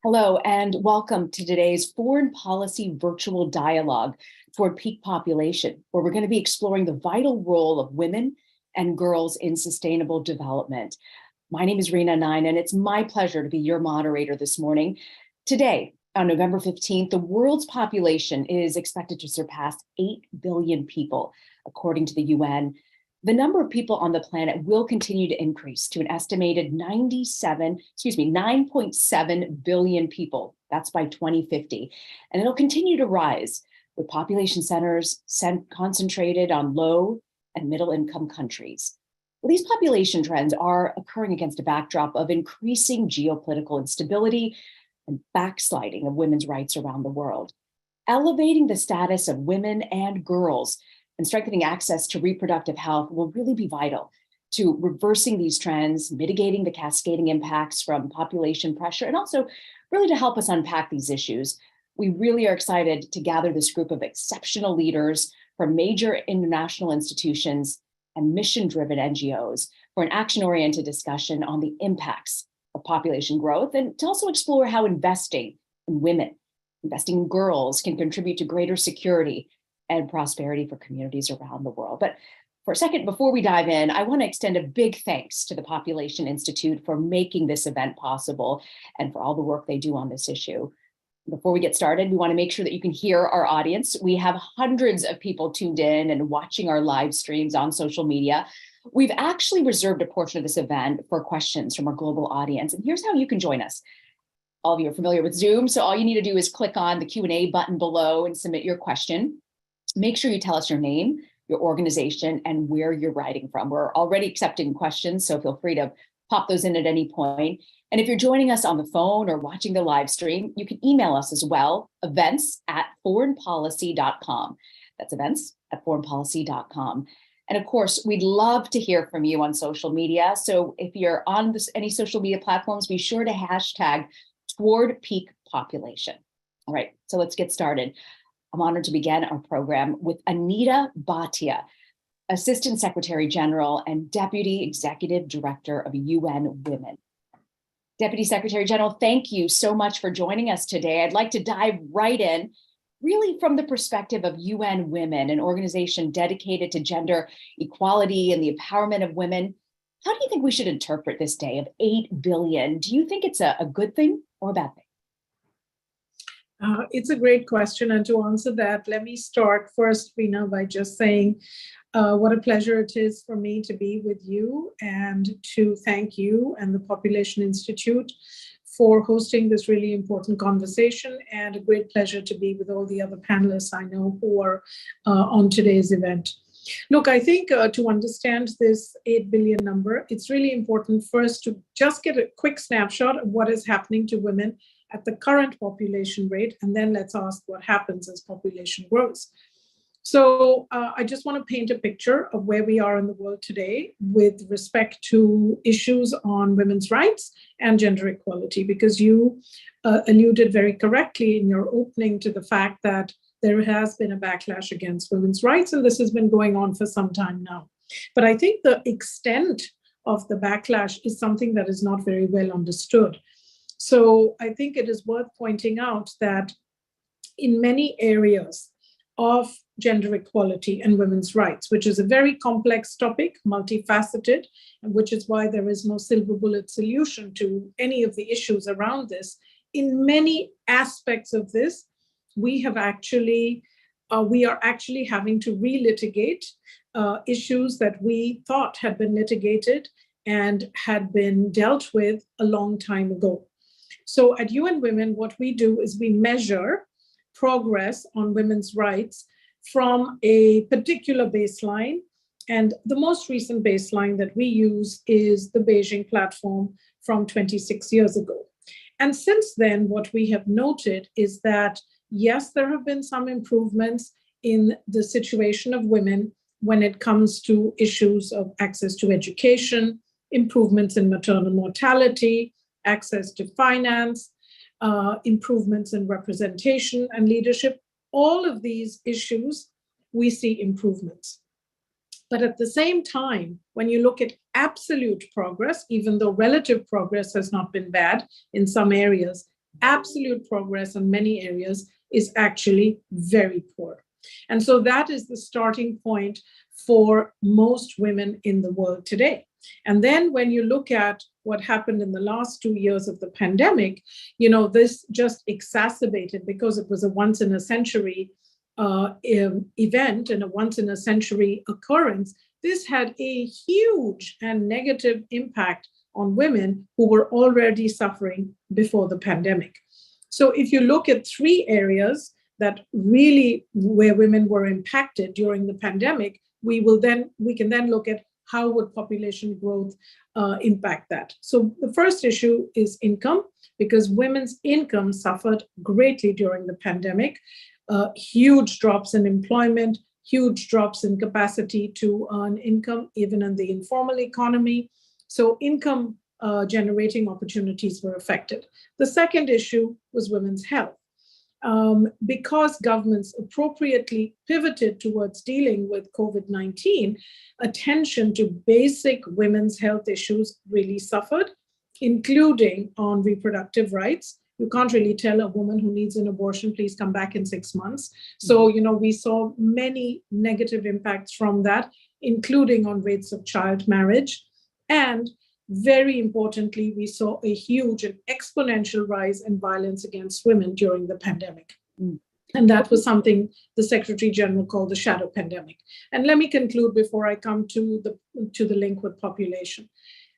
Hello, and welcome to today's Foreign Policy Virtual Dialogue toward Peak Population, where we're going to be exploring the vital role of women and girls in sustainable development. My name is Rena Nine, and it's my pleasure to be your moderator this morning. Today, on November 15th, the world's population is expected to surpass 8 billion people, according to the UN. The number of people on the planet will continue to increase to an estimated 9.7 billion people. That's by 2050. And it'll continue to rise with population centers concentrated on low and middle income countries. Well, these population trends are occurring against a backdrop of increasing geopolitical instability and backsliding of women's rights around the world. Elevating the status of women and girls and strengthening access to reproductive health will really be vital to reversing these trends, mitigating the cascading impacts from population pressure, and also really to help us unpack these issues. We really are excited to gather this group of exceptional leaders from major international institutions and mission-driven NGOs for an action-oriented discussion on the impacts of population growth, and to also explore how investing in women, investing in girls can contribute to greater security and prosperity for communities around the world. But for a second, before we dive in, I want to extend a big thanks to the Population Institute for making this event possible and for all the work they do on this issue. Before we get started, we want to make sure that you can hear our audience. We have hundreds of people tuned in and watching our live streams on social media. We've actually reserved a portion of this event for questions from our global audience. And here's how you can join us. All of you are familiar with Zoom, so all you need to do is click on the Q&A button below and submit your question. Make sure you tell us your name, your organization, and where you're writing from. We're already accepting questions, so feel free to pop those in at any point. And if you're joining us on the phone or watching the live stream, you can email us as well, events@foreignpolicy.com. That's events@foreignpolicy.com. And of course, we'd love to hear from you on social media. So if you're on any social media platforms, be sure to hashtag toward peak population. All right, so let's get started. I'm honored to begin our program with Anita Bhatia, Assistant Secretary General and Deputy Executive Director of UN Women. Deputy Secretary General, thank you so much for joining us today. I'd like to dive right in, really from the perspective of UN Women, an organization dedicated to gender equality and the empowerment of women. How do you think we should interpret this day of 8 billion? Do you think it's a good thing or a bad thing? It's a great question. And to answer that, let me start first, Rena, by just saying what a pleasure it is for me to be with you and to thank you and the Population Institute for hosting this really important conversation, and a great pleasure to be with all the other panelists I know who are on today's event. Look, I think to understand this 8 billion number, it's really important first to just get a quick snapshot of what is happening to women at the current population rate, and then let's ask what happens as population grows. So I just want to paint a picture of where we are in the world today with respect to issues on women's rights and gender equality, because you alluded very correctly in your opening to the fact that there has been a backlash against women's rights, and this has been going on for some time now. But I think the extent of the backlash is something that is not very well understood. So I think it is worth pointing out that in many areas of gender equality and women's rights, which is a very complex topic, multifaceted, and which is why there is no silver bullet solution to any of the issues around this, in many aspects of this, we are actually having to relitigate issues that we thought had been litigated and had been dealt with a long time ago. So at UN Women, what we do is we measure progress on women's rights from a particular baseline. And the most recent baseline that we use is the Beijing platform from 26 years ago. And since then, what we have noted is that, yes, there have been some improvements in the situation of women when it comes to issues of access to education, improvements in maternal mortality, access to finance, improvements in representation and leadership. All of these issues, we see improvements. But at the same time, when you look at absolute progress, even though relative progress has not been bad in some areas, absolute progress in many areas is actually very poor. And so that is the starting point for most women in the world today. And then when you look at what happened in the last 2 years of the pandemic, this just exacerbated because it was a once in a century event and a once in a century occurrence. This had a huge and negative impact on women who were already suffering before the pandemic. So if you look at three areas that really where women were impacted during the pandemic, we can then look at how would population growth impact that. So the first issue is income, because women's income suffered greatly during the pandemic. Huge drops in employment, huge drops in capacity to earn income, even in the informal economy. So income generating opportunities were affected. The second issue was women's health. Because governments appropriately pivoted towards dealing with COVID-19, attention to basic women's health issues really suffered, including on reproductive rights. You can't really tell a woman who needs an abortion, please come back in 6 months. So, we saw many negative impacts from that, including on rates of child marriage. And very importantly, we saw a huge and exponential rise in violence against women during the pandemic. And that was something the Secretary General called the shadow pandemic. And let me conclude before I come to the link with population.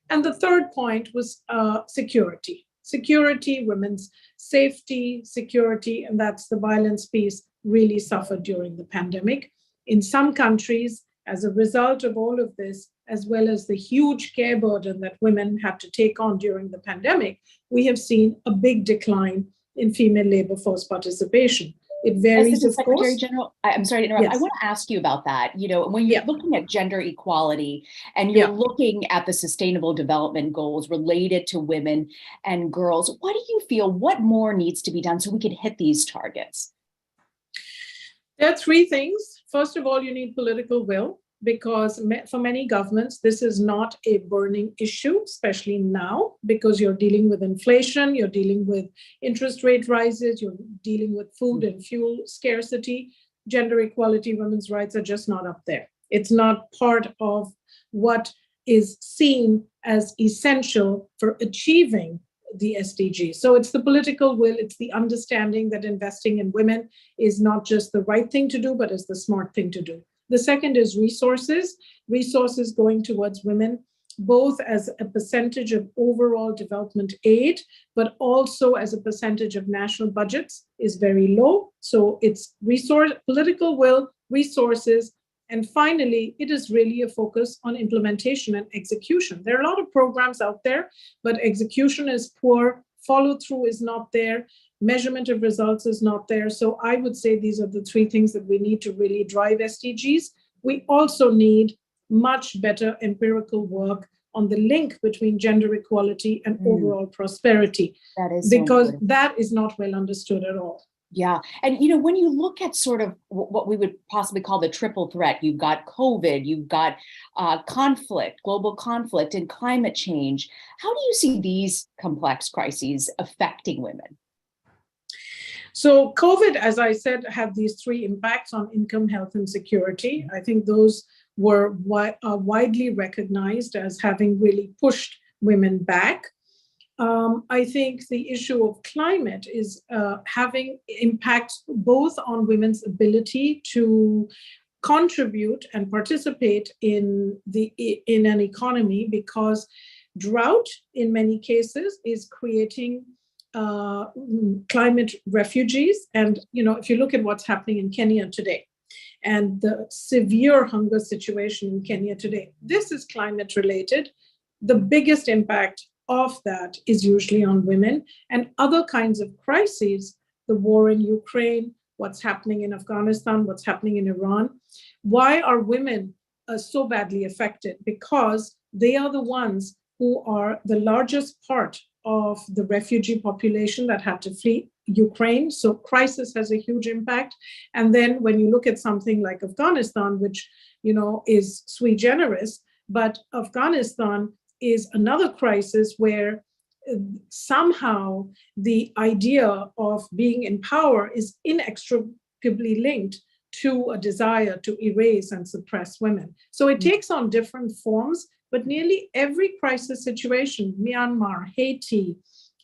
And the third point was security. Security, women's safety, security, and that's the violence piece, really suffered during the pandemic. In some countries, as a result of all of this, as well as the huge care burden that women had to take on during the pandemic, we have seen a big decline in female labor force participation. It varies, of course. Secretary General, I'm sorry to interrupt. Yes. I want to ask you about that. When you're looking at gender equality and you're looking at the sustainable development goals related to women and girls, what do you feel, what more needs to be done so we can hit these targets? There are three things. First of all, you need political will, because for many governments, this is not a burning issue, especially now, because you're dealing with inflation, you're dealing with interest rate rises, you're dealing with food and fuel scarcity. Gender equality, women's rights are just not up there. It's not part of what is seen as essential for achieving the SDGs. So it's the political will, it's the understanding that investing in women is not just the right thing to do, but is the smart thing to do. The second is resources going towards women, both as a percentage of overall development aid, but also as a percentage of national budgets is very low. So it's political will, resources, and finally, it is really a focus on implementation and execution. There are a lot of programs out there, but execution is poor, follow-through is not there, measurement of results is not there. So I would say these are the three things that we need to really drive SDGs. We also need much better empirical work on the link between gender equality and overall prosperity, because that is not well understood at all. Yeah. And, when you look at sort of what we would possibly call the triple threat, you've got COVID, you've got conflict, global conflict, and climate change. How do you see these complex crises affecting women? So COVID, as I said, had these three impacts on income, health, and security. I think those were widely recognized as having really pushed women back. I think the issue of climate is having impacts both on women's ability to contribute and participate in an economy, because drought in many cases is creating climate refugees. And if you look at what's happening in Kenya today and the severe hunger situation in Kenya today, this is climate related. The biggest impact of that is usually on women, and other kinds of crises, the war in Ukraine, what's happening in Afghanistan, what's happening in Iran. Why are women so badly affected? Because they are the ones who are the largest part of the refugee population that had to flee Ukraine. So crisis has a huge impact. And then when you look at something like Afghanistan, which is sui generis, but Afghanistan is another crisis where somehow the idea of being in power is inextricably linked to a desire to erase and suppress women. So it takes on different forms, but nearly every crisis situation, Myanmar, Haiti,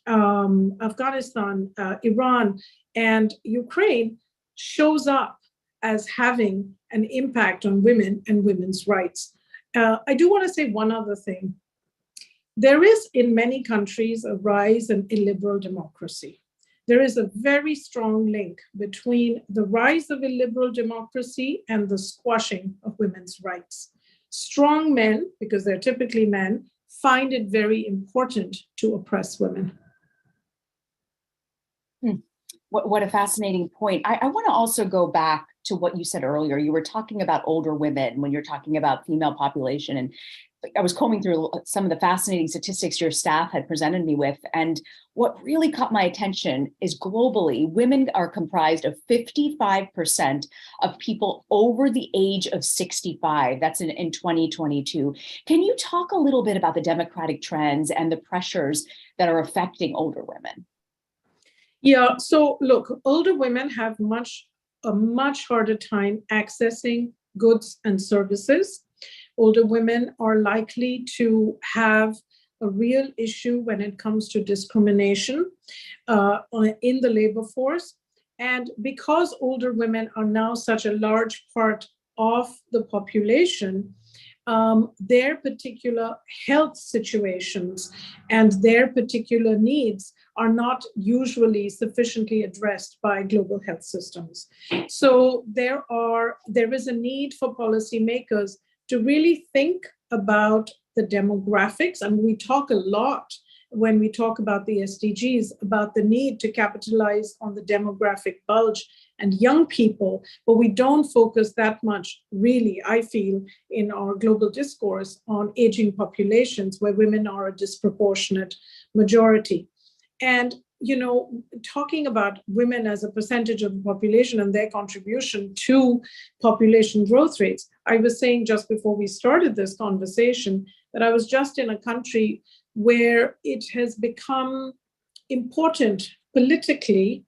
Afghanistan, Iran, and Ukraine, shows up as having an impact on women and women's rights. I do want to say one other thing. There is in many countries a rise in illiberal democracy. There is a very strong link between the rise of illiberal democracy and the squashing of women's rights. Strong men, because they're typically men, find it very important to oppress women. What a fascinating point. I want to also go back to what you said earlier. You were talking about older women when you're talking about female population. And I was combing through some of the fascinating statistics your staff had presented me with. And what really caught my attention is globally, women are comprised of 55% of people over the age of 65. That's in 2022. Can you talk a little bit about the democratic trends and the pressures that are affecting older women? Yeah, so look, older women have a much harder time accessing goods and services. Older women are likely to have a real issue when it comes to discrimination in the labor force. And because older women are now such a large part of the population, their particular health situations and their particular needs are not usually sufficiently addressed by global health systems. So there is a need for policymakers to really think about the demographics. And we talk a lot when we talk about the SDGs about the need to capitalize on the demographic bulge and young people, but we don't focus that much, really, I feel, in our global discourse on aging populations where women are a disproportionate majority. And, you know, talking about women as a percentage of the population and their contribution to population growth rates, I was saying just before we started this conversation that I was just in a country where it has become important politically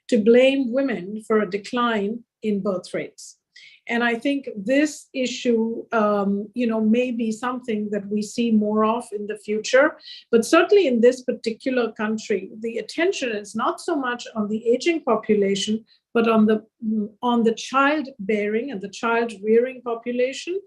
to blame women for a decline in birth rates. And I think this issue, may be something that we see more of in the future. But certainly in this particular country, the attention is not so much on the aging population, but on the childbearing and the child rearing population,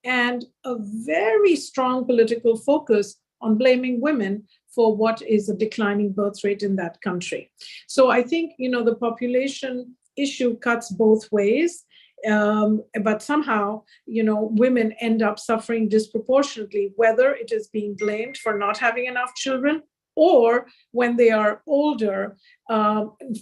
and a very strong political focus on blaming women for what is a declining birth rate in that country. So I think, the population issue cuts both ways. But somehow, women end up suffering disproportionately, whether it is being blamed for not having enough children or when they are older,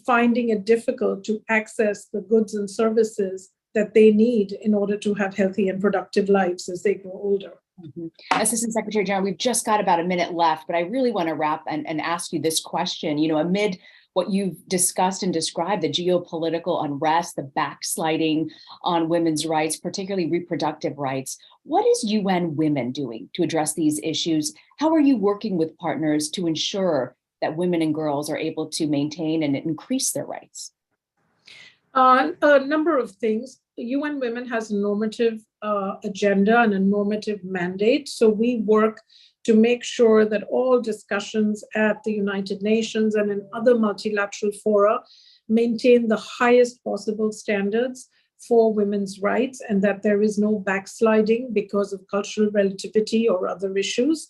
finding it difficult to access the goods and services that they need in order to have healthy and productive lives as they grow older. Mm-hmm. Assistant Secretary General, we've just got about a minute left, but I really want to wrap and ask you this question. Amid what you've discussed and described, the geopolitical unrest, the backsliding on women's rights, particularly reproductive rights, what is UN Women doing to address these issues? How are you working with partners to ensure that women and girls are able to maintain and increase their rights? A number of things. UN Women has a normative agenda and a normative mandate. So we work to make sure that all discussions at the United Nations and in other multilateral fora maintain the highest possible standards for women's rights and that there is no backsliding because of cultural relativity or other issues.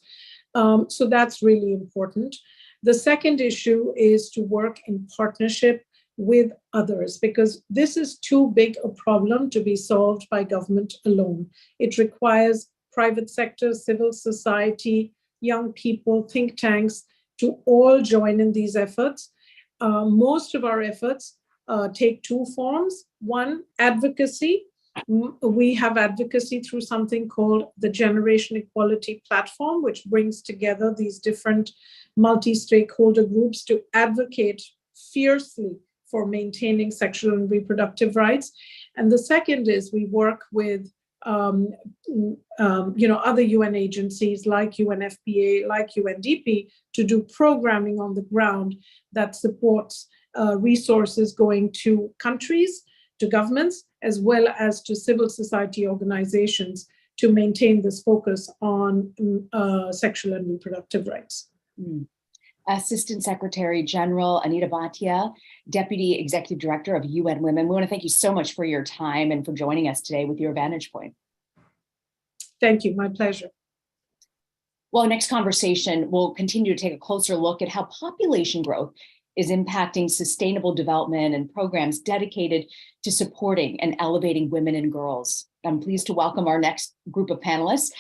So that's really important. The second issue is to work in partnership with others, because this is too big a problem to be solved by government alone. It requires private sector, civil society, young people, think tanks to all join in these efforts. Most of our efforts take two forms. One, advocacy. We have advocacy through something called the Generation Equality Platform, which brings together these different multi-stakeholder groups to advocate fiercely for maintaining sexual and reproductive rights. And the second is we work with other UN agencies like UNFPA, like UNDP, to do programming on the ground that supports resources going to countries, to governments, as well as to civil society organizations to maintain this focus on sexual and reproductive rights. Assistant Secretary General Anita Bhatia, Deputy Executive Director of UN Women. We want to thank you so much for your time and for joining us today with your vantage point. Thank you, my pleasure. Well, next conversation, we'll continue to take a closer look at how population growth is impacting sustainable development and programs dedicated to supporting and elevating women and girls. I'm pleased to welcome our next group of panelists.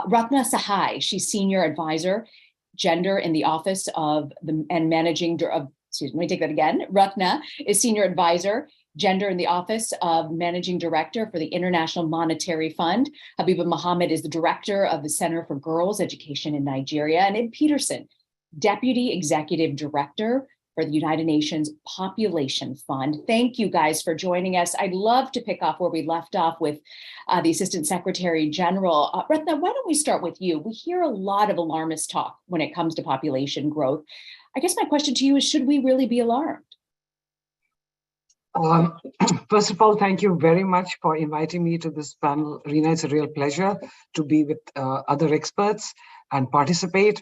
Ratna Sahai, she's Senior Advisor, Gender in the Office of the and Managing, excuse me, let me take that again. Ratna is Senior Advisor, Gender in the Office of Managing Director for the International Monetary Fund. Habiba Mohammed is the Director of the Center for Girls Education in Nigeria. And Ib Peterson, Deputy Executive Director for the United Nations Population Fund. Thank you guys for joining us. I'd love to pick off where we left off with the Assistant Secretary General. Ratna, why don't we start with you? We hear a lot of alarmist talk when it comes to population growth. I guess my question to you is, should we really be alarmed? First of all, thank you very much for inviting me to this panel. Rina, it's a real pleasure to be with other experts and participate.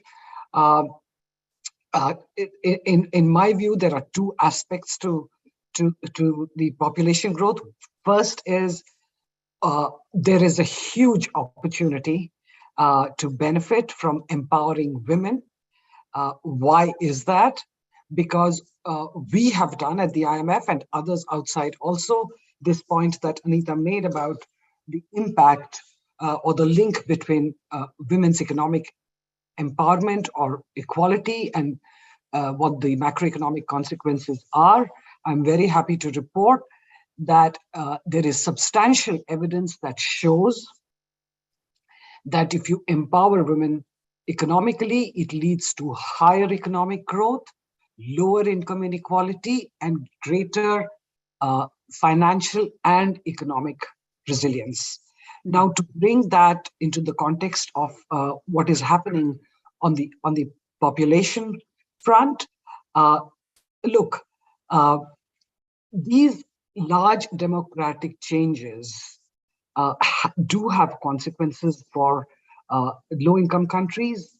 In my view, there are two aspects to the population growth. First is there is a huge opportunity to benefit from empowering women. Why is that? Because we have done at the IMF and others outside also this point that Anita made about the impact or the link between women's economic empowerment or equality and what the macroeconomic consequences are. I'm very happy to report that there is substantial evidence that shows that if you empower women economically, it leads to higher economic growth, lower income inequality, and greater financial and economic resilience. Now, to bring that into the context of what is happening on the population front, look, these large democratic changes do have consequences for low-income countries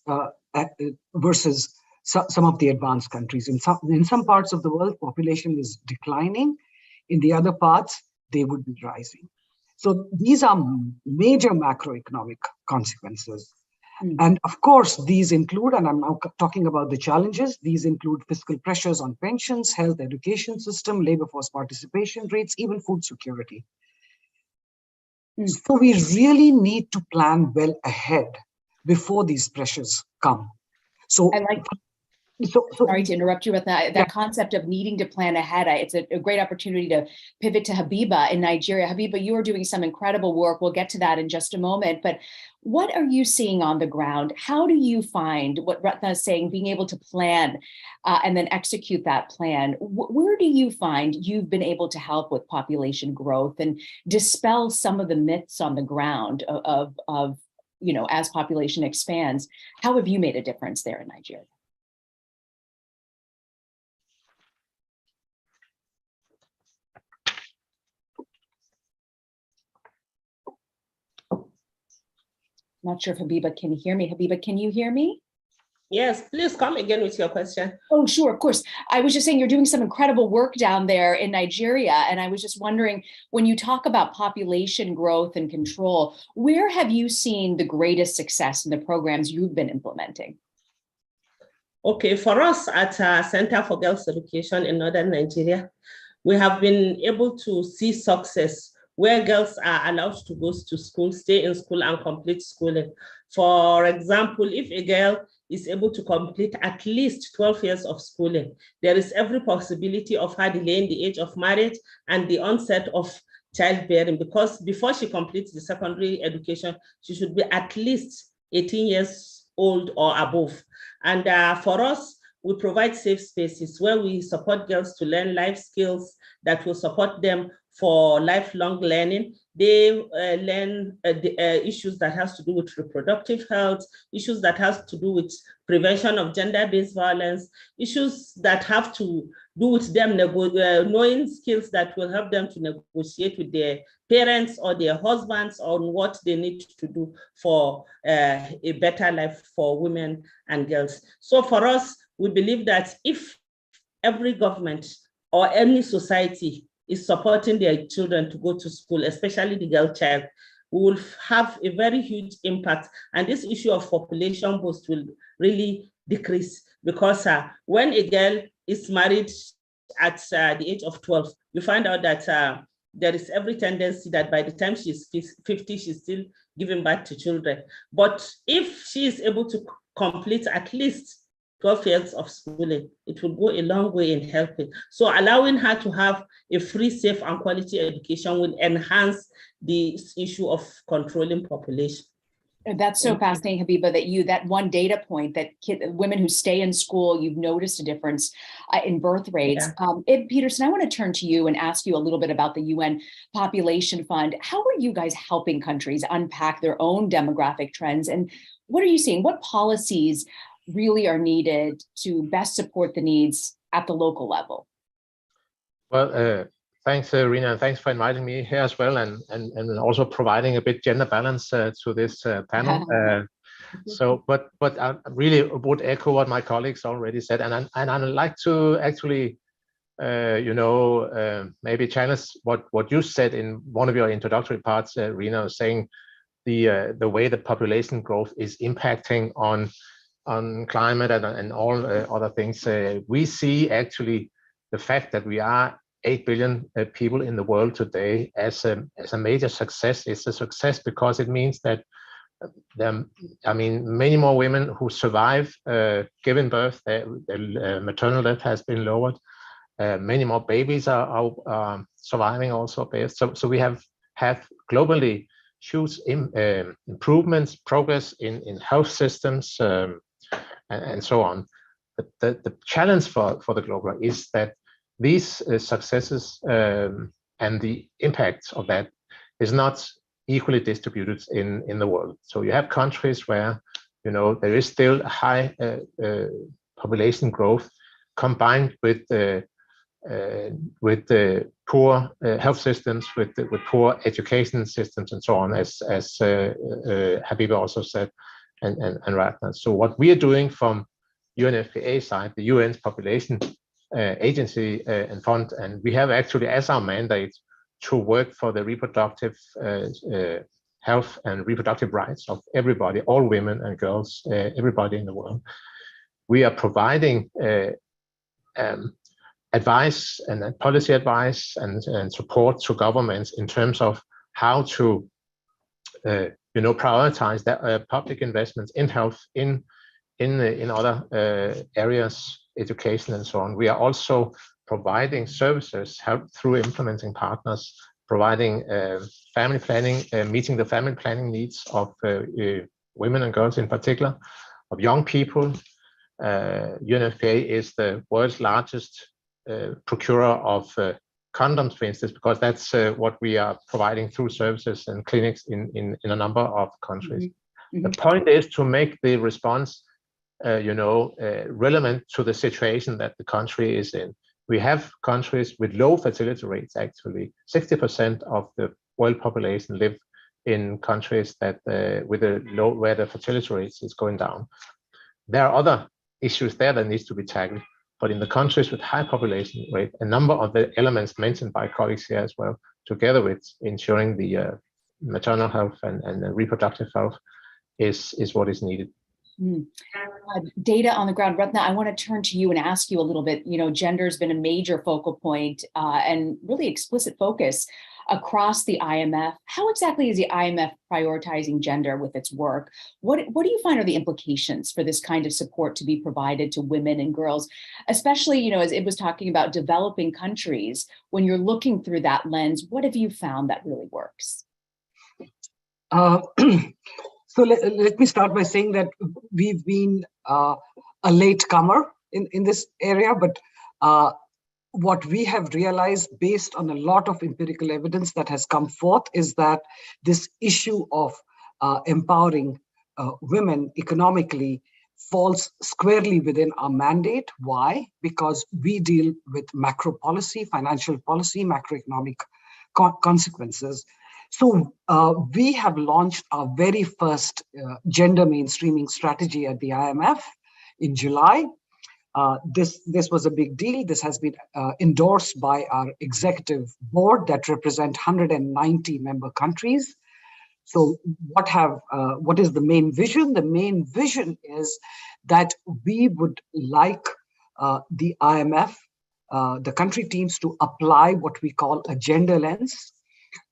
versus some of the advanced countries. In some parts of the world, population is declining. In the other parts, they would be rising. So these are major macroeconomic consequences. And of course, these include, and I'm now talking about the challenges, these include fiscal pressures on pensions, health, education system, labor force participation rates, even food security. So we really need to plan well ahead before these pressures come. So sorry to interrupt you with that concept of needing to plan ahead. It's a great opportunity to pivot to Habiba in Nigeria. Habiba, you are doing some incredible work. We'll get to that in just a moment. But what are you seeing on the ground? How do you find what Ratna is saying, being able to plan and then execute that plan? Where do you find you've been able to help with population growth and dispel some of the myths on the ground of as population expands? How have you made a difference there in Nigeria? Not sure if Habiba can hear me. Habiba, can you hear me? Yes, please come again with your question. Oh, sure, of course. I was just saying you're doing some incredible work down there in Nigeria. And I was just wondering, when you talk about population growth and control, where have you seen the greatest success in the programs you've been implementing? Okay, for us at Center for Girls Education in Northern Nigeria, we have been able to see success where girls are allowed to go to school, stay in school and complete schooling. For example, if a girl is able to complete at least 12 years of schooling, there is every possibility of her delaying the age of marriage and the onset of childbearing, because before she completes the secondary education, she should be at least 18 years old or above. And for us, we provide safe spaces where we support girls to learn life skills that will support them for lifelong learning. They learn the issues that has to do with reproductive health, issues that has to do with prevention of gender-based violence, issues that have to do with them knowing skills that will help them to negotiate with their parents or their husbands on what they need to do for a better life for women and girls. So for us, we believe that if every government or any society is supporting their children to go to school, especially the girl child, we will have a very huge impact. And this issue of population boost will really decrease, because when a girl is married at the age of 12, you find out that there is every tendency that by the time she's 50, she's still giving birth to children. But if she is able to complete at least 12 years of schooling, it will go a long way in helping. So allowing her to have a free, safe, and quality education will enhance the issue of controlling population. That's so fascinating, Habiba, that one data point that women who stay in school, you've noticed a difference in birth rates. Yeah. Ib Peterson, I want to turn to you and ask you a little bit about the UN Population Fund. How are you guys helping countries unpack their own demographic trends? And what are you seeing? What policies really are needed to best support the needs at the local level? Well, thanks, Rina, and thanks for inviting me here as well, and also providing a bit gender balance to this panel. But I really would echo what my colleagues already said, and I'd like to actually, maybe challenge what you said in one of your introductory parts, Rina, saying the way the population growth is impacting on climate and all other things. We see actually the fact that we are 8 billion people in the world today as a major success. It's a success because it means that many more women who survive giving birth, their maternal death has been lowered. Many more babies are surviving also. So we have globally huge improvements, progress in health systems, and so on. But the challenge for the global is that these successes and the impact of that is not equally distributed in the world. So you have countries where there is still high population growth combined with poor health systems, with poor education systems, and so on, as Habiba also said, and Ratna. So what we are doing from UNFPA side, the UN's population agency and fund, and we have actually as our mandate to work for the reproductive health and reproductive rights of everybody, all women and girls, everybody in the world. We are providing advice and policy advice and support to governments in terms of how to prioritize that public investments in health, in other areas, education and so on. We are also providing services, help through implementing partners, providing family planning, meeting the family planning needs of women and girls in particular, of young people. UNFPA is the world's largest procurer of condoms, for instance, because that's what we are providing through services and clinics in a number of countries. Mm-hmm. The point is to make the response relevant to the situation that the country is in. We have countries with low fertility rates. Actually, 60% of the world population live in countries that with a low, where the fertility rates is going down. There are other issues there that needs to be tackled, but in the countries with high population rate, a number of the elements mentioned by colleagues here as well, together with ensuring the maternal health and the reproductive health, is what is needed. Data on the ground. Ratna, I want to turn to you and ask you a little bit. Gender has been a major focal point and really explicit focus across the IMF. How exactly is the IMF prioritizing gender with its work? What do you find are the implications for this kind of support to be provided to women and girls, especially, as it was talking about developing countries? When you're looking through that lens, what have you found that really works? So let me start by saying that we've been a latecomer in this area, but what we have realized based on a lot of empirical evidence that has come forth is that this issue of empowering women economically falls squarely within our mandate. Why? Because we deal with macro policy, financial policy, macroeconomic consequences. So we have launched our very first gender mainstreaming strategy at the IMF in July. This was a big deal. This has been endorsed by our executive board that represent 190 member countries. So what is the main vision? The main vision is that we would like the IMF, the country teams, to apply what we call a gender lens,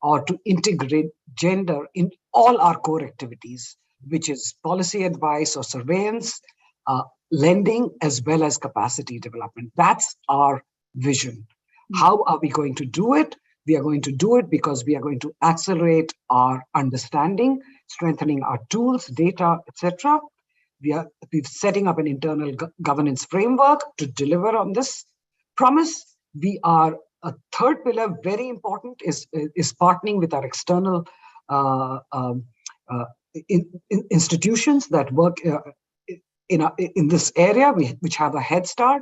or to integrate gender in all our core activities, which is policy advice or surveillance, lending, as well as capacity development. That's our vision. How are we going to do it? We are going to do it because we are going to accelerate our understanding, strengthening our tools, data, etc. We're setting up an internal governance framework to deliver on this promise. We are a third pillar, very important, is partnering with our external institutions that work in this area, which have a head start.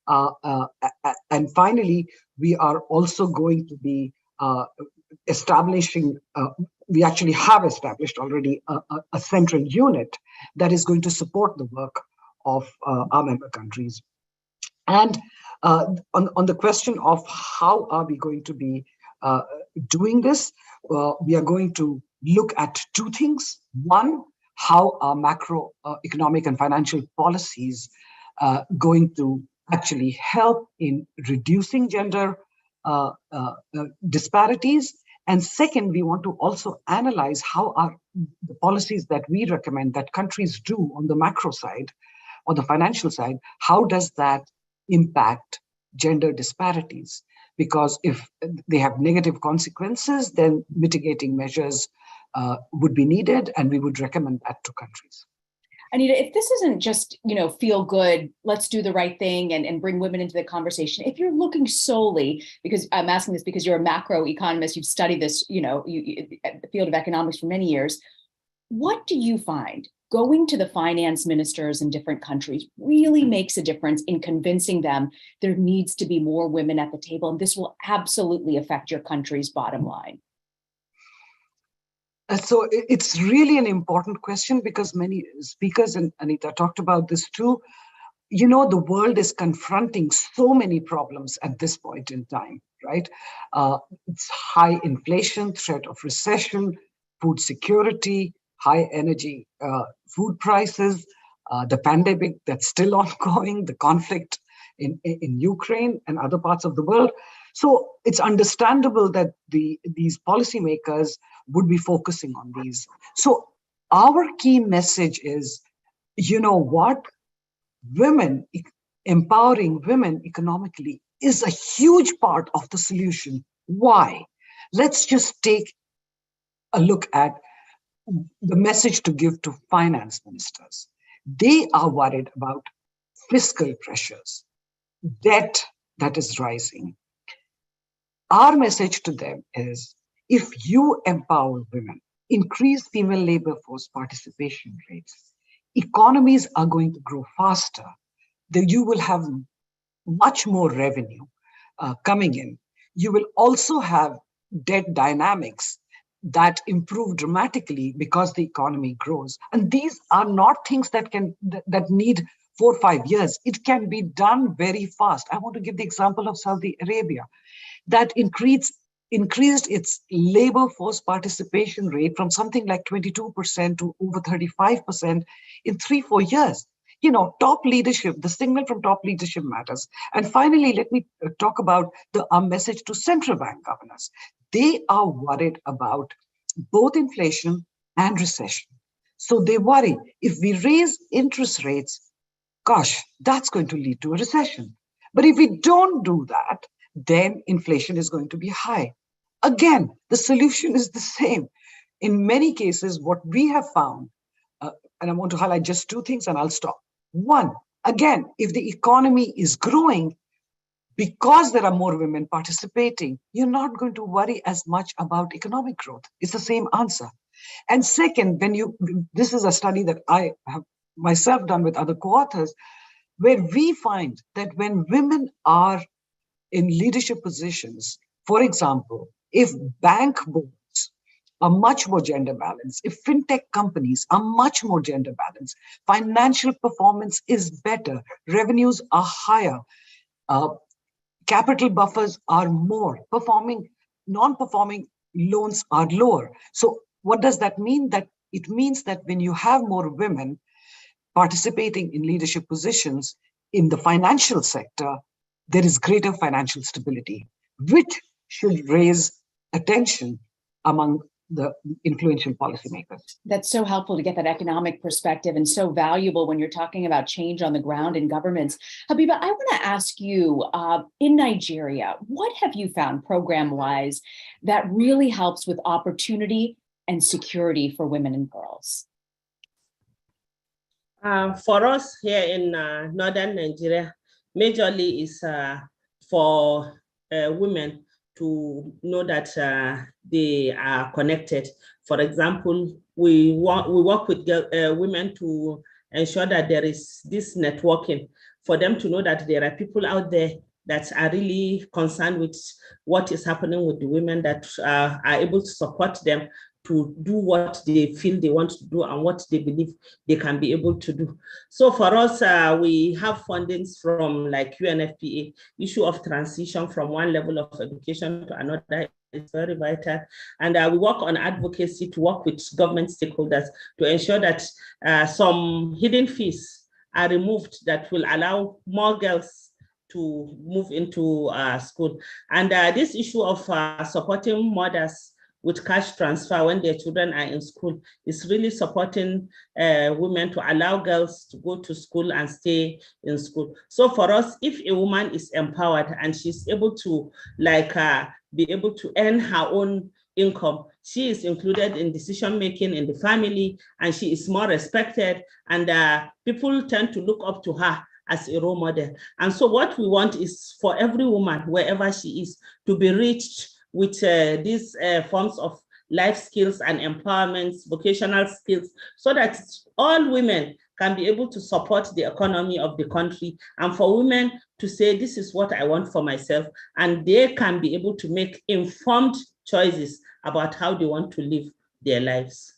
And finally, we are also going to be establishing, we actually have established already a central unit that is going to support the work of our member countries. And on the question of how are we going to be doing this, we are going to look at two things. One, how are macroeconomic and financial policies going to actually help in reducing gender disparities. And second, we want to also analyze how are the policies that we recommend that countries do on the macro side or the financial side, how does that impact gender disparities? Because if they have negative consequences, then mitigating measures would be needed, and we would recommend that to countries. Anita, if this isn't just, feel good, let's do the right thing and bring women into the conversation. If you're looking solely, because I'm asking this because you're a macro economist, you've studied this, the field of economics for many years. What do you find going to the finance ministers in different countries really makes a difference in convincing them there needs to be more women at the table, and this will absolutely affect your country's bottom line? So it's really an important question because many speakers, and Anita talked about this too, the world is confronting so many problems at this point in time, right? It's high inflation, threat of recession, food security, high energy food prices, the pandemic that's still ongoing, the conflict in Ukraine and other parts of the world. So it's understandable that these policymakers would be focusing on these. So our key message is, empowering women economically is a huge part of the solution. Why? Let's just take a look at the message to give to finance ministers. They are worried about fiscal pressures, debt that is rising. Our message to them is, if you empower women, increase female labor force participation rates, economies are going to grow faster. Then you will have much more revenue coming in. You will also have debt dynamics that improve dramatically because the economy grows. And these are not things that need 4 or 5 years. It can be done very fast. I want to give the example of Saudi Arabia that increased its labor force participation rate from something like 22% to over 35% in 3-4 years. Top leadership, the signal from top leadership matters. And finally, let me talk about our message to central bank governors. They are worried about both inflation and recession. So they worry, if we raise interest rates, gosh, that's going to lead to a recession. But if we don't do that, then inflation is going to be high. Again, the solution is the same. In many cases, what we have found, and I want to highlight just two things and I'll stop. One, again, if the economy is growing, because there are more women participating, you're not going to worry as much about economic growth. It's the same answer. And second, this is a study that I have myself done with other co-authors, where we find that when women are in leadership positions, for example, if bank boards are much more gender balanced, if fintech companies are much more gender balanced, financial performance is better, revenues are higher, capital buffers are more, non-performing loans are lower. So what does that mean? That it means that when you have more women participating in leadership positions in the financial sector, there is greater financial stability, which should raise attention among the influential policymakers. That's so helpful to get that economic perspective, and so valuable when you're talking about change on the ground in governments. Habiba, I want to ask you, in Nigeria, what have you found program-wise that really helps with opportunity and security for women and girls? For us here in northern Nigeria, majorly is for women to know that they are connected. For example, we work with women to ensure that there is this networking, for them to know that there are people out there that are really concerned with what is happening with the women, that are able to support them to do what they feel they want to do and what they believe they can be able to do. So for us, we have fundings from like UNFPA. Issue of transition from one level of education to another is very vital. And we work on advocacy to work with government stakeholders to ensure that some hidden fees are removed that will allow more girls to move into school. And this issue of supporting mothers with cash transfer when their children are in school is really supporting women to allow girls to go to school and stay in school. So for us, if a woman is empowered and she's able to be able to earn her own income, she is included in decision-making in the family, and she is more respected, and people tend to look up to her as a role model. And so what we want is for every woman, wherever she is, to be reached with these forms of life skills and empowerment, vocational skills, so that all women can be able to support the economy of the country, and for women to say, this is what I want for myself, and they can be able to make informed choices about how they want to live their lives.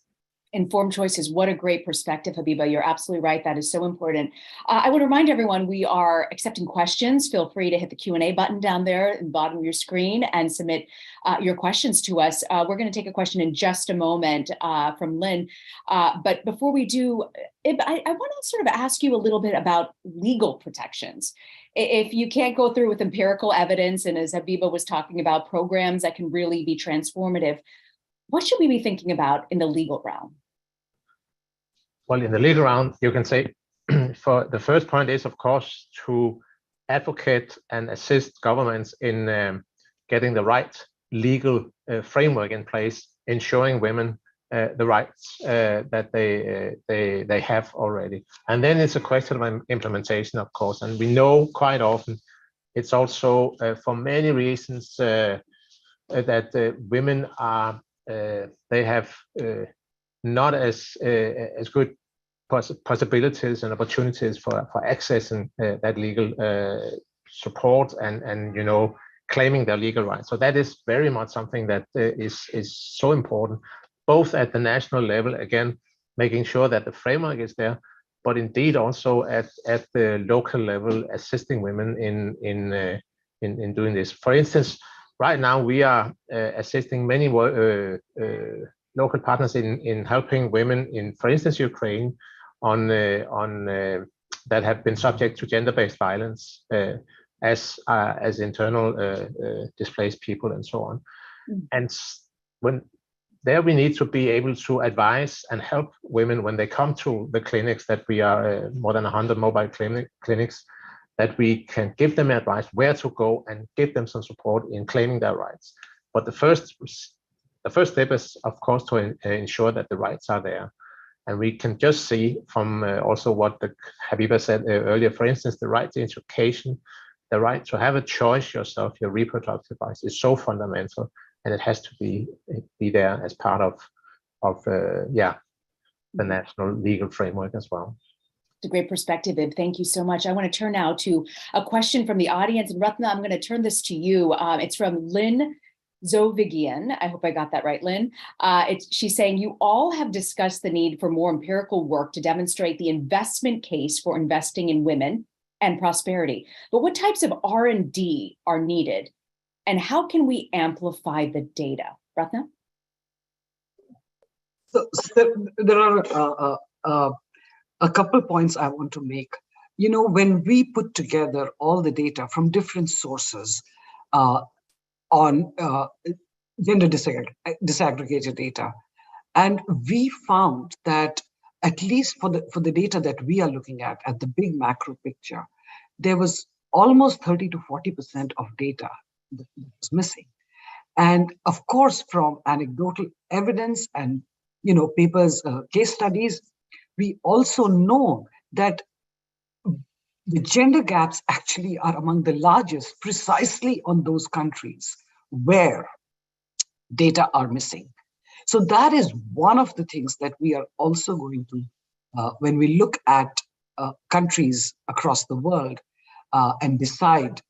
Informed choices. What a great perspective, Habiba. You're absolutely right. That is so important. I want to remind everyone we are accepting questions. Feel free to hit the Q&A button down there in the bottom of your screen and submit your questions to us. We're going to take a question in just a moment from Lynn. But before we do, I want to sort of ask you a little bit about legal protections. If you can't go through with empirical evidence, and as Habiba was talking about, programs that can really be transformative, what should we be thinking about in the legal realm? Well, in the legal round, you can say, for the first point is, of course, to advocate and assist governments in getting the right legal framework in place, ensuring women the rights that they have already. And then it's a question of implementation, of course. And we know quite often it's also for many reasons that women are they have not as good possibilities and opportunities for accessing that legal support and claiming their legal rights. So that is very much something that is so important, both at the national level, again, making sure that the framework is there, but indeed also at the local level, assisting women in doing this. For instance, right now we are assisting many local partners in helping women in, for instance, Ukraine, on that have been subject to gender-based violence as internal displaced people and so on. And when there we need to be able to advise and help women when they come to the clinics, that we are more than 100 mobile clinics, that we can give them advice where to go and give them some support in claiming their rights. But the first step is, of course, to ensure that the rights are there. And we can just see from also what Habiba said earlier, for instance, the right to education, the right to have a choice yourself, your reproductive rights, is so fundamental, and it has to be there as part of the national legal framework as well. It's a great perspective, Ib. Thank you so much. I want to turn now to a question from the audience. And Ratna, I'm going to turn this to you. It's from Lynn Zovigian. I hope I got that right, Lynn. She's saying, you all have discussed the need for more empirical work to demonstrate the investment case for investing in women and prosperity. But what types of R&D are needed? And how can we amplify the data? Ratna? So there are a couple points I want to make. You know, when we put together all the data from different sources on gender disaggregated data, and we found that at least for the data that we are looking at the big macro picture, there was almost 30 to 40% of data that was missing. And of course, from anecdotal evidence and papers, case studies, we also know that the gender gaps actually are among the largest precisely on those countries where data are missing. So that is one of the things that we are also going to, when we look at countries across the world and decide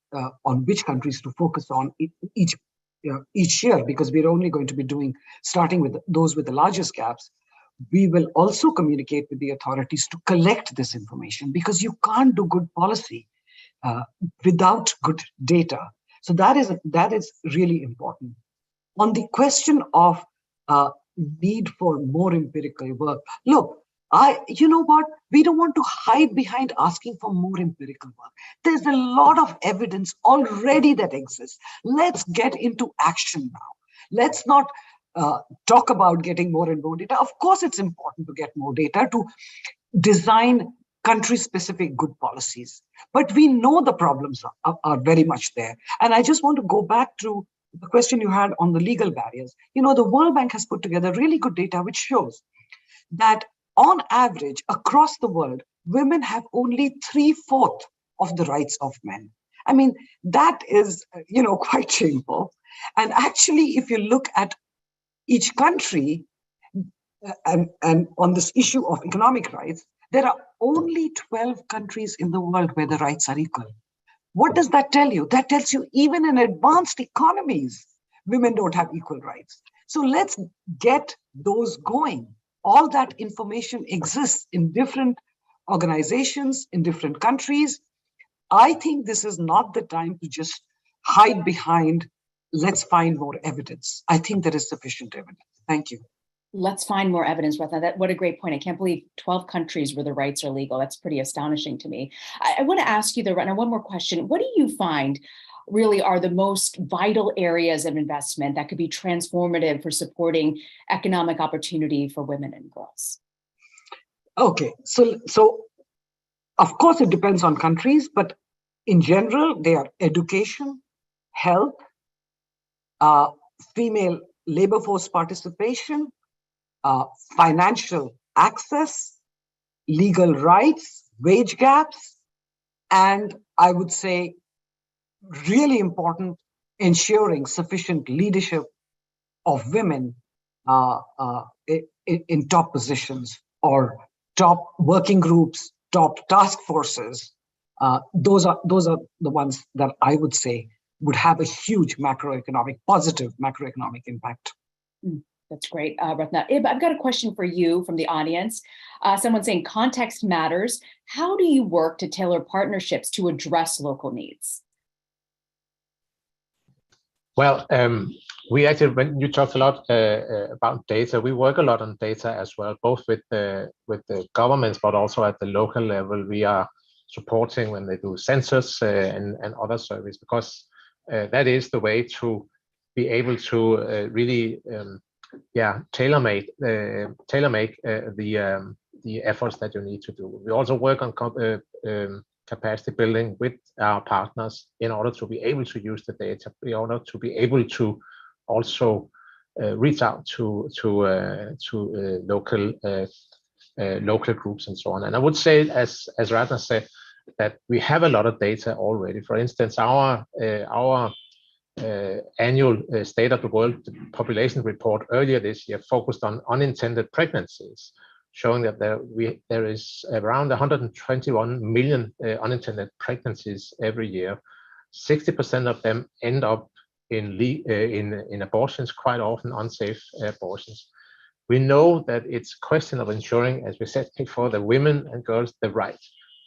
on which countries to focus on each year, because we're only going to be starting with those with the largest gaps. We will also communicate with the authorities to collect this information, because you can't do good policy without good data. So that is really important. On the question of need for more empirical work, look, you know what? We don't want to hide behind asking for more empirical work. There's a lot of evidence already that exists. Let's get into action now. Let's not talk about getting more and more data. Of course, it's important to get more data to design country-specific good policies. But we know the problems are very much there. And I just want to go back to the question you had on the legal barriers. The World Bank has put together really good data which shows that on average, across the world, women have only 3/4 of the rights of men. I mean, that is, quite shameful. And actually, if you look at each country and on this issue of economic rights, there are only 12 countries in the world where the rights are equal. What does that tell you? That tells you even in advanced economies, women don't have equal rights. So let's get those going. All that information exists in different organizations, in different countries. I think this is not the time to just hide behind, let's find more evidence. I think there is sufficient evidence. Thank you. Let's find more evidence, Ratna. What a great point. I can't believe 12 countries where the rights are legal. That's pretty astonishing to me. I want to ask you, Ratna, one more question. What do you find really are the most vital areas of investment that could be transformative for supporting economic opportunity for women and girls? Okay, so of course it depends on countries, but in general, they are education, health, female labor force participation, financial access, legal rights, wage gaps, and I would say really important, ensuring sufficient leadership of women in top positions or top working groups, top task forces. Those are the ones that I would say would have a huge positive macroeconomic impact. That's great, Ratna. Ib, I've got a question for you from the audience. Someone saying context matters. How do you work to tailor partnerships to address local needs? Well, we actually, when you talked a lot about data, we work a lot on data as well, both with the governments, but also at the local level. We are supporting when they do census and other surveys, because that is the way to be able to really tailor-make the efforts that you need to do. We also work on capacity building with our partners in order to be able to use the data, in order to be able to also reach out to local groups and so on. And I would say, as Ratna said, that we have a lot of data already. For instance, our annual State of the World Population Report earlier this year focused on unintended pregnancies, showing that there is around 121 million unintended pregnancies every year. 60% of them end up in abortions, quite often unsafe abortions. We know that it's a question of ensuring, as we said before, the women and girls the right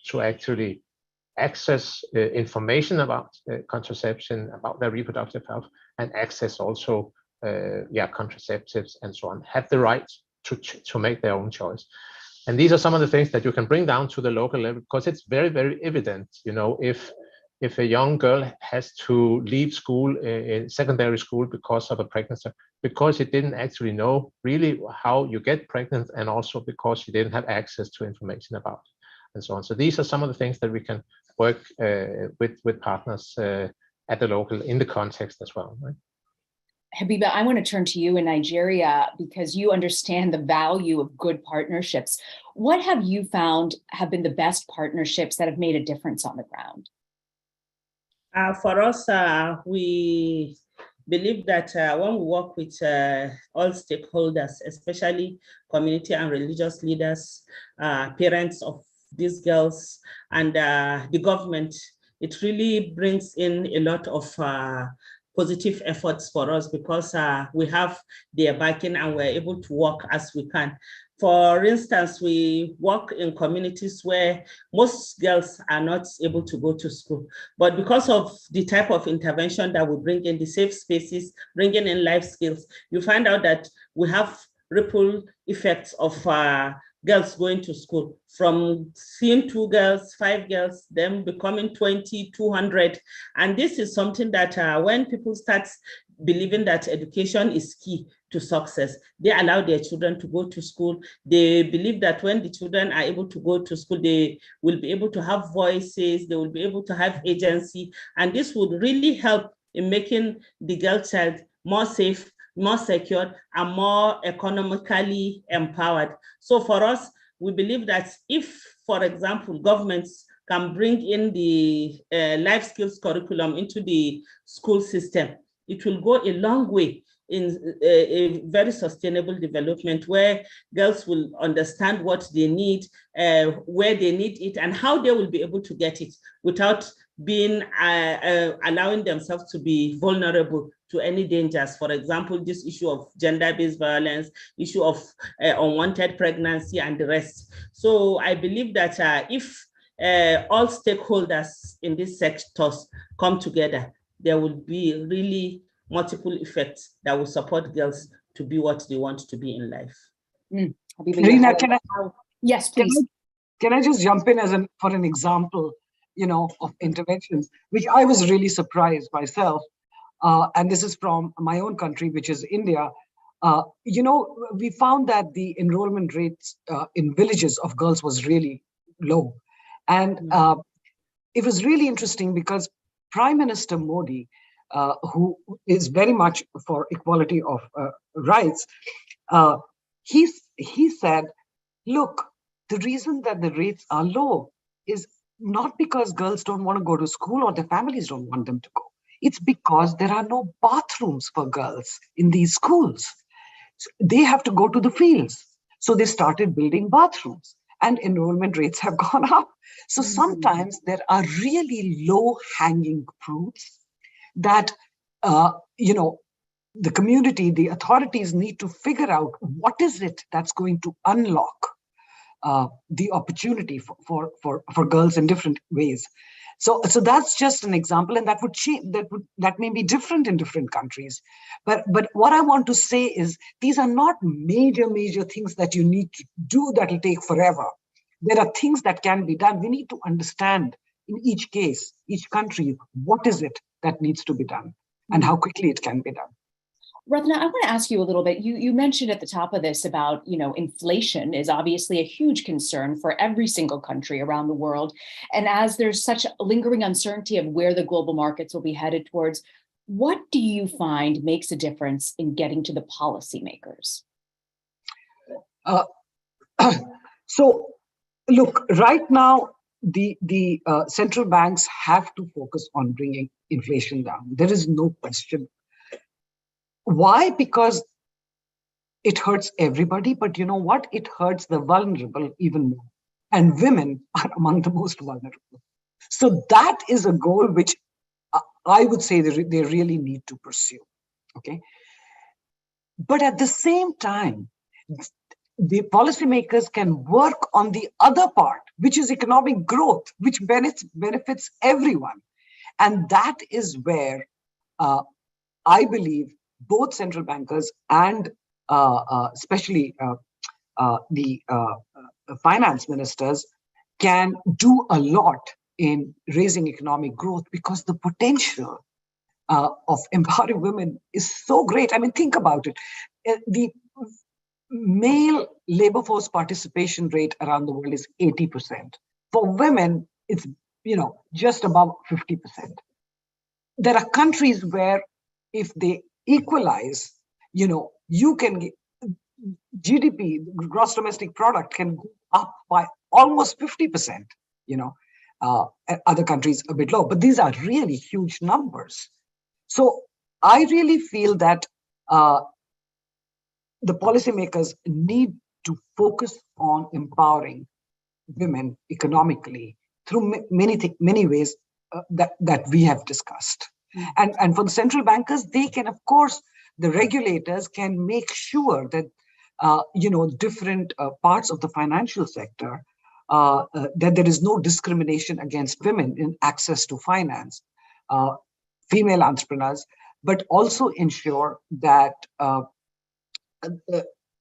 to actually access information about contraception, about their reproductive health, and access also contraceptives and so on, have the right to make their own choice. And these are some of the things that you can bring down to the local level, because it's very, very evident, if a young girl has to leave school, in secondary school, because of a pregnancy, because she didn't actually know really how you get pregnant, and also because she didn't have access to information about it, and so on. So these are some of the things that we can work with partners at the local, in the context as well, right? Habiba, I want to turn to you in Nigeria, because you understand the value of good partnerships. What have you found have been the best partnerships that have made a difference on the ground? For us, we believe that when we work with all stakeholders, especially community and religious leaders, parents of these girls, and the government, it really brings in a lot of positive efforts for us, because we have their backing and we're able to work as we can. For instance, we work in communities where most girls are not able to go to school. But because of the type of intervention that we bring in, the safe spaces, bringing in life skills, you find out that we have ripple effects of girls going to school, from seeing 2 girls, 5 girls, them becoming 20, 200. And this is something that when people start believing that education is key to success, they allow their children to go to school. They believe that when the children are able to go to school, they will be able to have voices, they will be able to have agency. And this would really help in making the girl child more safe, more secure, and more economically empowered. So for us, we believe that if, for example, governments can bring in the life skills curriculum into the school system, it will go a long way in a very sustainable development, where girls will understand what they need, where they need it, and how they will be able to get it without being allowing themselves to be vulnerable to any dangers. For example, this issue of gender-based violence, issue of unwanted pregnancy, and the rest. So I believe that if all stakeholders in these sectors come together, there will be really multiple effects that will support girls to be what they want to be in life. Rina, yes, please. Can I just jump in for an example, of interventions, which I was really surprised myself. And this is from my own country, which is India. We found that the enrollment rates in villages of girls was really low. And it was really interesting, because Prime Minister Modi, who is very much for equality of rights, he said, look, the reason that the rates are low is not because girls don't want to go to school or their families don't want them to go. It's because there are no bathrooms for girls in these schools. So they have to go to the fields. So they started building bathrooms, and enrollment rates have gone up. So sometimes there are really low-hanging fruits that, the community, the authorities need to figure out what is it that's going to unlock the opportunity for girls in different ways. So that's just an example, and that would change. That may be different in different countries. But what I want to say is, these are not major things that you need to do that will take forever. There are things that can be done. We need to understand in each case, each country, what is it that needs to be done and how quickly it can be done. Ratna, I want to ask you a little bit. You mentioned at the top of this about, inflation is obviously a huge concern for every single country around the world. And as there's such lingering uncertainty of where the global markets will be headed towards, what do you find makes a difference in getting to the policymakers? So, look, right now, the central banks have to focus on bringing inflation down. There is no question. Why? Because it hurts everybody, but you know what? It hurts the vulnerable even more. And women are among the most vulnerable. So that is a goal which I would say they really need to pursue. Okay. But at the same time, the policymakers can work on the other part, which is economic growth, which benefits everyone. And that is where I believe both central bankers and especially the finance ministers can do a lot in raising economic growth, because the potential of empowering women is so great. I mean, think about it. The male labor force participation rate around the world is 80%. For women, it's just above 50%. There are countries where if they equalize, you can get GDP, gross domestic product, can go up by almost 50%, other countries a bit low, but these are really huge numbers. So I really feel that the policymakers need to focus on empowering women economically through many ways that we have discussed. And for the central bankers, they can, of course, the regulators can make sure that different parts of the financial sector, that there is no discrimination against women in access to finance, female entrepreneurs, but also ensure that,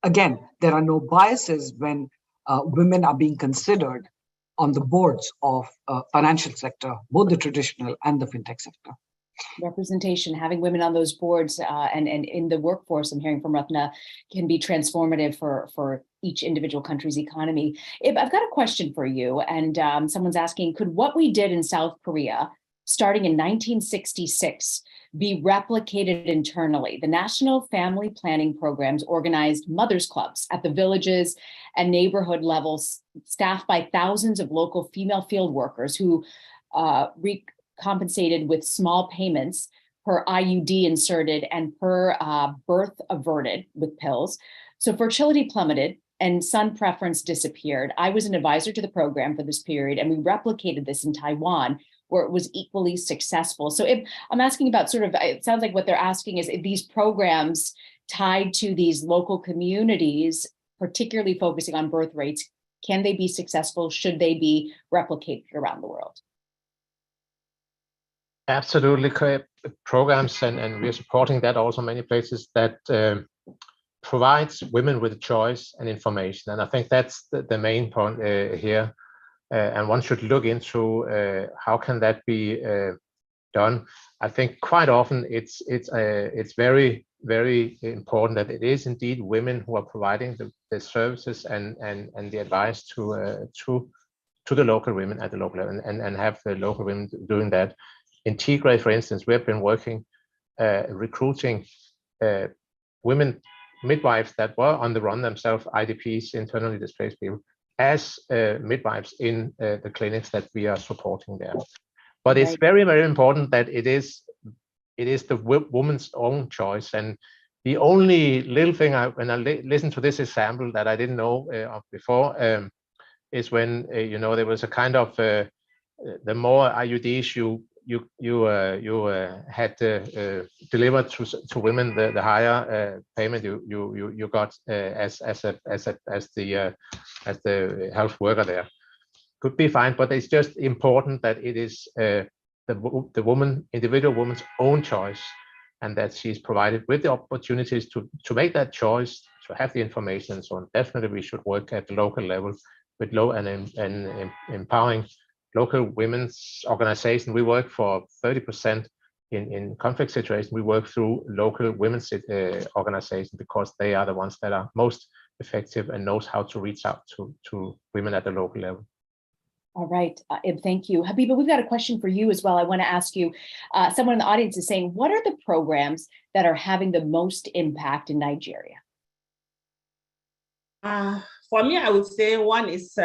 again, there are no biases when women are being considered on the boards of financial sector, both the traditional and the fintech sector. Representation, having women on those boards and in the workforce, I'm hearing from Ratna, can be transformative for each individual country's economy. I've got a question for you, and someone's asking, could what we did in South Korea starting in 1966 be replicated internally? The National Family Planning Programs organized mothers' clubs at the villages and neighborhood levels, staffed by thousands of local female field workers who compensated with small payments per IUD inserted and per birth averted with pills. So fertility plummeted and son preference disappeared. I was an advisor to the program for this period, and we replicated this in Taiwan, where it was equally successful. So I'm asking about it sounds like what they're asking is if these programs tied to these local communities, particularly focusing on birth rates, can they be successful? Should they be replicated around the world? Absolutely correct. Programs, and we're supporting that also many places that provides women with choice and information. And I think that's the main point here. And one should look into how can that be done. I think quite often it's very, very important that it is indeed women who are providing the services and the advice to the local women at the local level, and have the local women doing that. In Tigray, for instance, we have been working, recruiting women midwives that were on the run themselves, IDPs, internally displaced people, as midwives in the clinics that we are supporting there. But it's very, very important that it is the woman's own choice. And the only little thing when I listened to this example that I didn't know of before is when there was a kind of the more IUDs you had delivered to women, the higher payment you got as the health worker there. Could be fine, but it's just important that it is the individual woman's own choice, and that she's provided with the opportunities to make that choice, to have the information and so on. Definitely, we should work at the local level with and empowering local women's organization. We work for 30% in conflict situations. We work through local women's organizations because they are the ones that are most effective and knows how to reach out to women at the local level. All right, thank you. Habiba, we've got a question for you as well. I want to ask you, someone in the audience is saying, what are the programs that are having the most impact in Nigeria? For me, I would say one is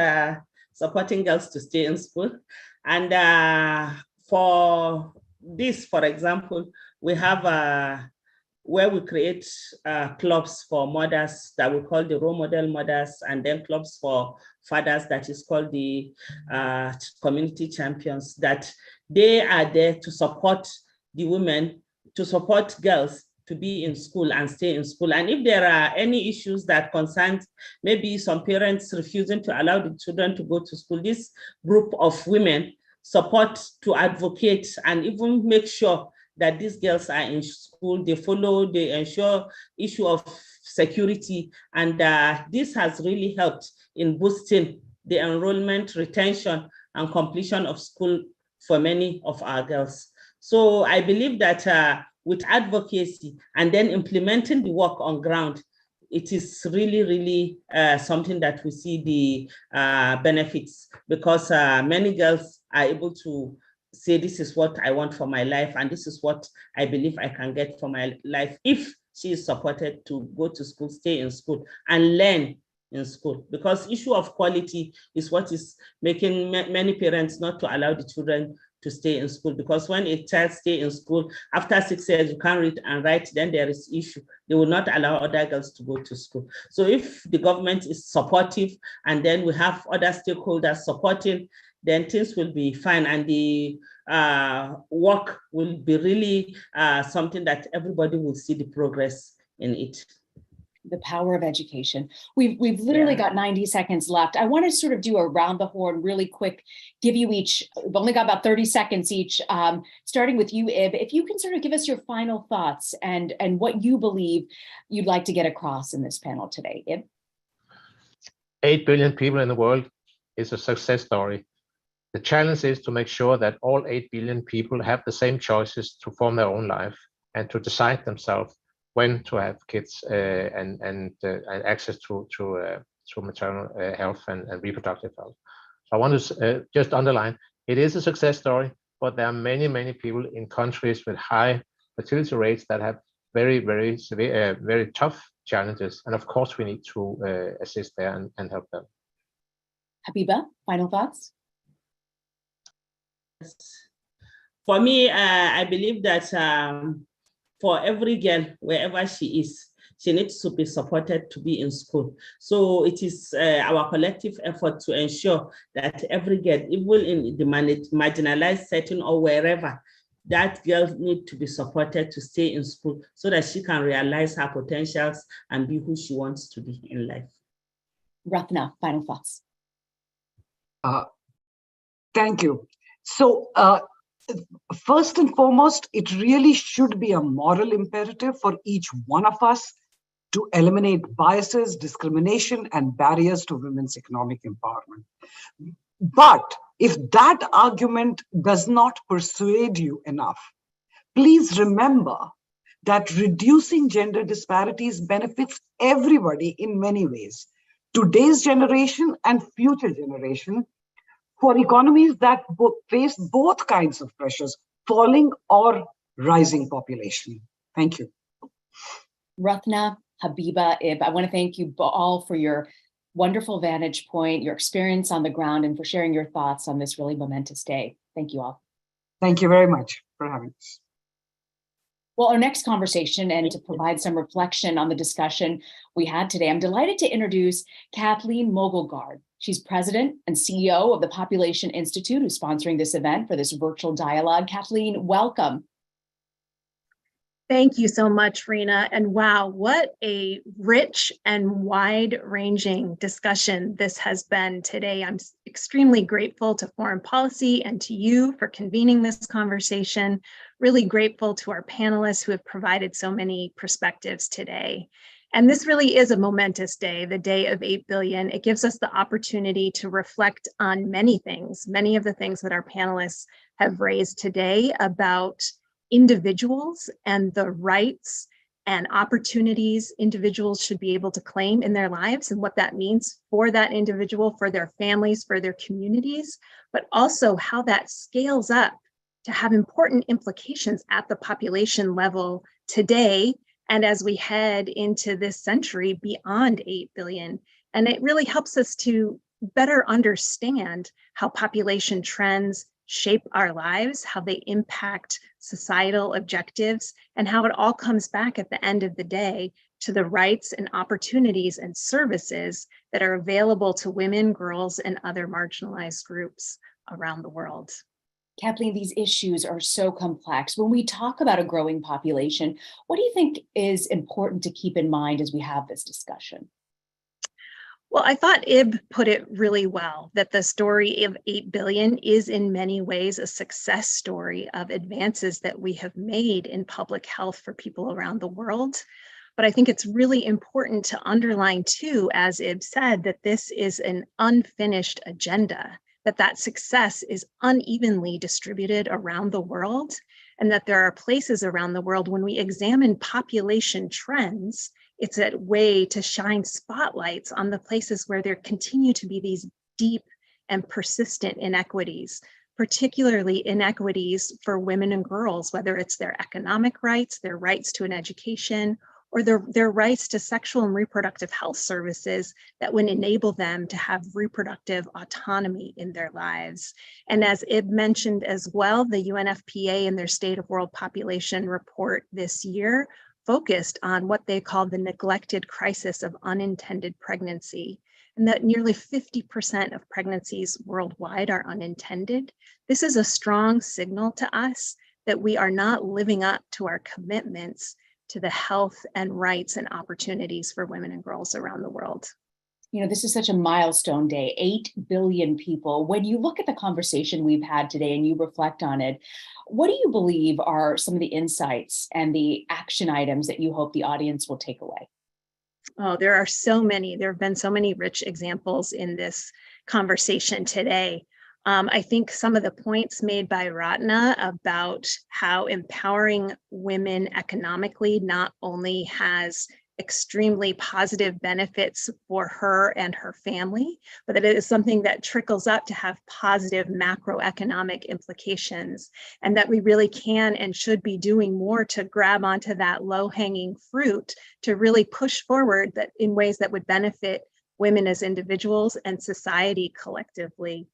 supporting girls to stay in school. And for this, for example, we have where we create clubs for mothers that we call the role model mothers, and then clubs for fathers that is called the community champions, that they are there to support the women, to support girls to be in school and stay in school. And if there are any issues that concern maybe some parents refusing to allow the children to go to school, this group of women support to advocate and even make sure that these girls are in school, they follow, they ensure issue of security. And this has really helped in boosting the enrollment, retention, and completion of school for many of our girls. So I believe that with advocacy and then implementing the work on ground, it is really, really something that we see the benefits, because many girls are able to say, this is what I want for my life, and this is what I believe I can get for my life if she is supported to go to school, stay in school, and learn in school. Because issue of quality is what is making many parents not to allow the children to stay in school, because when a child stay in school, after 6 years, you can't read and write, then there is issue. They will not allow other girls to go to school. So if the government is supportive, and then we have other stakeholders supporting, then things will be fine, and the work will be really something that everybody will see the progress in it. The power of education. We've literally got 90 seconds left. I want to sort of do a round the horn really quick, give you each, we've only got about 30 seconds each, starting with you, Ib. If you can sort of give us your final thoughts and what you believe you'd like to get across in this panel today, Ib. 8 billion people in the world is a success story. The challenge is to make sure that all 8 billion people have the same choices to form their own life and to decide themselves when to have kids and access to maternal health and reproductive health. So I want to just underline, it is a success story, but there are many, many people in countries with high fertility rates that have very, very severe, very tough challenges. And of course, we need to assist there and help them. Habiba, final thoughts? For me, I believe that for every girl, wherever she is, she needs to be supported to be in school. So it is our collective effort to ensure that every girl, even in the marginalized setting or wherever, that girl needs to be supported to stay in school so that she can realize her potentials and be who she wants to be in life. Ratna, final thoughts. Thank you. So first and foremost, it really should be a moral imperative for each one of us to eliminate biases, discrimination, and barriers to women's economic empowerment. But if that argument does not persuade you enough, please remember that reducing gender disparities benefits everybody in many ways, today's generation and future generation, for economies that face both kinds of pressures, falling or rising population. Thank you. Ratna, Habiba, Ib, I want to thank you all for your wonderful vantage point, your experience on the ground, and for sharing your thoughts on this really momentous day. Thank you all. Thank you very much for having us. Well, our next conversation, and to provide some reflection on the discussion we had today, I'm delighted to introduce Kathleen Mogelgaard. She's president and CEO of the Population Institute, who's sponsoring this event for this virtual dialogue. Kathleen, welcome. Thank you so much, Rena. And wow, what a rich and wide-ranging discussion this has been today. I'm extremely grateful to Foreign Policy and to you for convening this conversation. Really grateful to our panelists who have provided so many perspectives today. And this really is a momentous day, the day of 8 billion. It gives us the opportunity to reflect on many things, many of the things that our panelists have raised today about individuals and the rights and opportunities individuals should be able to claim in their lives and what that means for that individual, for their families, for their communities, but also how that scales up to have important implications at the population level today and as we head into this century beyond 8 billion. And it really helps us to better understand how population trends shape our lives, how they impact societal objectives, and how it all comes back at the end of the day to the rights and opportunities and services that are available to women, girls, and other marginalized groups around the world. Kathleen, these issues are so complex. When we talk about a growing population, what do you think is important to keep in mind as we have this discussion? Well, I thought Ib put it really well, that the story of 8 billion is in many ways a success story of advances that we have made in public health for people around the world. But I think it's really important to underline too, as Ib said, that this is an unfinished agenda, that success is unevenly distributed around the world, and that there are places around the world when we examine population trends, it's a way to shine spotlights on the places where there continue to be these deep and persistent inequities, particularly inequities for women and girls, whether it's their economic rights, their rights to an education, or their rights to sexual and reproductive health services that would enable them to have reproductive autonomy in their lives. And as Ib mentioned as well, the UNFPA in their State of World Population report this year focused on what they call the neglected crisis of unintended pregnancy, and that nearly 50% of pregnancies worldwide are unintended. This is a strong signal to us that we are not living up to our commitments to the health and rights and opportunities for women and girls around the world. You know, this is such a milestone day, 8 billion people. When you look at the conversation we've had today and you reflect on it, what do you believe are some of the insights and the action items that you hope the audience will take away? Oh, there are so many. There have been so many rich examples in this conversation today. I think some of the points made by Ratna about how empowering women economically not only has extremely positive benefits for her and her family, but that it is something that trickles up to have positive macroeconomic implications, and that we really can and should be doing more to grab onto that low-hanging fruit to really push forward that in ways that would benefit women as individuals and society collectively.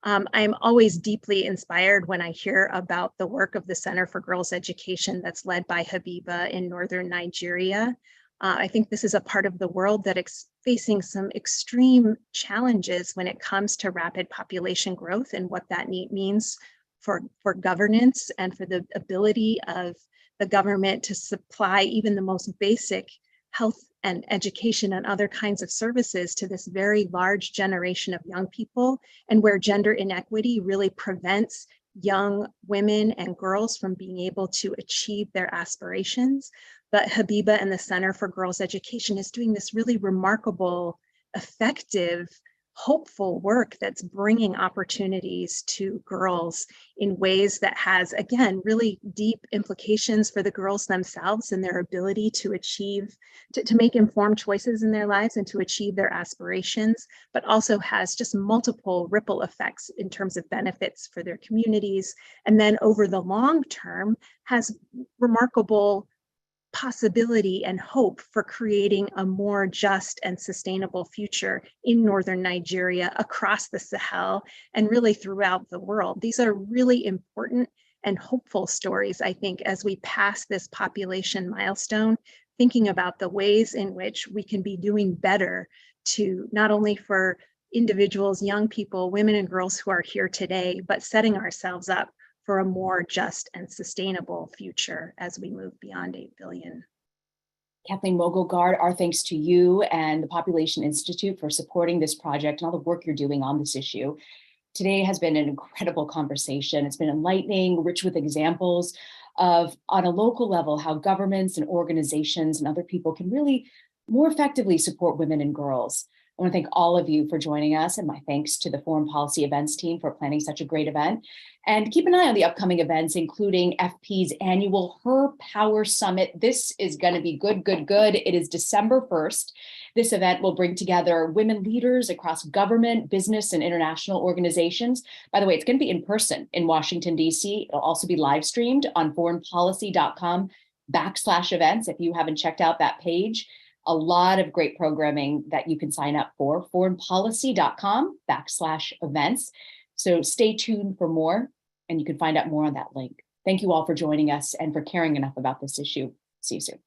I'm always deeply inspired when I hear about the work of the Center for Girls' Education that's led by Habiba in northern Nigeria. I think this is a part of the world that is facing some extreme challenges when it comes to rapid population growth and what that means for governance and for the ability of the government to supply even the most basic health and education and other kinds of services to this very large generation of young people, and where gender inequity really prevents young women and girls from being able to achieve their aspirations. But Habiba and the Center for Girls' Education is doing this really remarkable, effective, hopeful work that's bringing opportunities to girls in ways that has, again, really deep implications for the girls themselves and their ability to achieve, to make informed choices in their lives and to achieve their aspirations, but also has just multiple ripple effects in terms of benefits for their communities. And then over the long term has remarkable possibility and hope for creating a more just and sustainable future in northern Nigeria, across the Sahel, and really throughout the world. These are really important and hopeful stories, I think, as we pass this population milestone, thinking about the ways in which we can be doing better to not only for individuals, young people, women and girls who are here today, but setting ourselves up for a more just and sustainable future as we move beyond 8 billion. Kathleen Mogul-Gard, our thanks to you and the Population Institute for supporting this project and all the work you're doing on this issue. Today has been an incredible conversation. It's been enlightening, rich with examples of, on a local level, how governments and organizations and other people can really more effectively support women and girls. I want to thank all of you for joining us, and my thanks to the Foreign Policy Events team for planning such a great event. And keep an eye on the upcoming events, including FP's annual Her Power Summit. This is going to be good. It is December 1st. This event will bring together women leaders across government, business, and international organizations. By the way, it's going to be in person in Washington, D.C. It'll also be live streamed on foreignpolicy.com/events if you haven't checked out that page. a lot of great programming that you can sign up for, foreignpolicy.com/events. So stay tuned for more, and you can find out more on that link. Thank you all for joining us and for caring enough about this issue. See you soon.